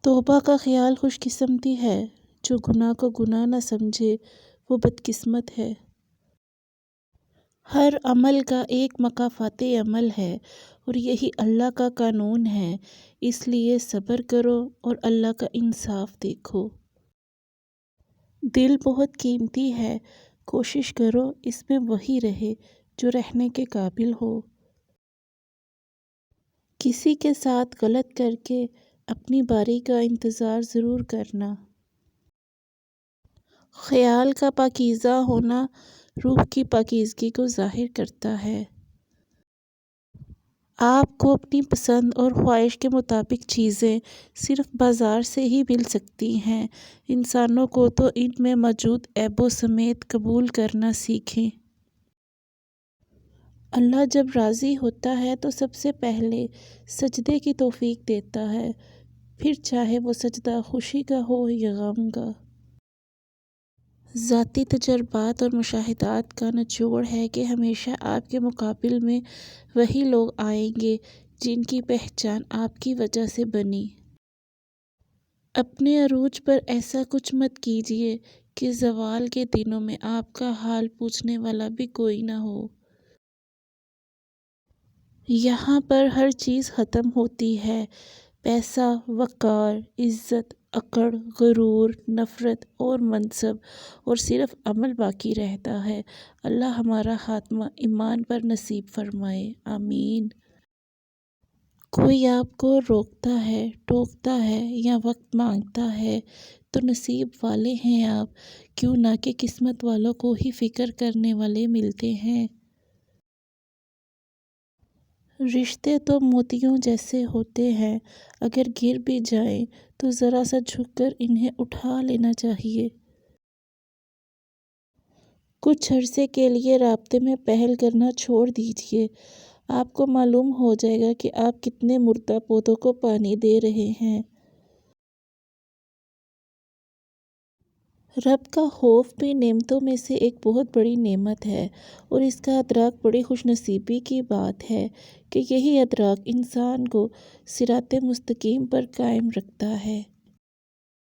توبہ کا خیال خوش قسمتی ہے، جو گناہ کو گناہ نہ سمجھے وہ بدقسمت ہے۔ ہر عمل کا ایک مکافات عمل ہے اور یہی اللہ کا قانون ہے، اس لیے صبر کرو اور اللہ کا انصاف دیکھو۔ دل بہت قیمتی ہے، کوشش کرو اس میں وہی رہے جو رہنے کے قابل ہو۔ کسی کے ساتھ غلط کر کے اپنی باری کا انتظار ضرور کرنا۔ خیال کا پاکیزہ ہونا روح کی پاکیزگی کو ظاہر کرتا ہے۔ آپ کو اپنی پسند اور خواہش کے مطابق چیزیں صرف بازار سے ہی مل سکتی ہیں، انسانوں کو تو ان میں موجود عیبوں سمیت قبول کرنا سیکھیں۔ اللہ جب راضی ہوتا ہے تو سب سے پہلے سجدے کی توفیق دیتا ہے، پھر چاہے وہ سجدہ خوشی کا ہو یا غم کا۔ ذاتی تجربات اور مشاہدات کا نچوڑ ہے کہ ہمیشہ آپ کے مقابل میں وہی لوگ آئیں گے جن کی پہچان آپ کی وجہ سے بنی۔ اپنے عروج پر ایسا کچھ مت کیجیے کہ زوال کے دنوں میں آپ کا حال پوچھنے والا بھی کوئی نہ ہو۔ یہاں پر ہر چیز ختم ہوتی ہے، پیسہ، وقار، عزت، اکڑ، غرور، نفرت اور منصب، اور صرف عمل باقی رہتا ہے۔ اللہ ہمارا خاتمہ ایمان پر نصیب فرمائے، آمین۔ کوئی آپ کو روکتا ہے، ٹوکتا ہے یا وقت مانگتا ہے تو نصیب والے ہیں آپ، کیوں نہ کہ قسمت والوں کو ہی فکر کرنے والے ملتے ہیں۔ رشتے تو موتیوں جیسے ہوتے ہیں، اگر گر بھی جائیں تو ذرا سا جھک کر انہیں اٹھا لینا چاہیے۔ کچھ عرصے کے لیے رابطے میں پہل کرنا چھوڑ دیجیے، آپ کو معلوم ہو جائے گا کہ آپ کتنے مردہ پودوں کو پانی دے رہے ہیں۔ رب کا خوف بھی نعمتوں میں سے ایک بہت بڑی نعمت ہے، اور اس کا ادراک بڑی خوش نصیبی کی بات ہے کہ یہی ادراک انسان کو صراط مستقیم پر قائم رکھتا ہے۔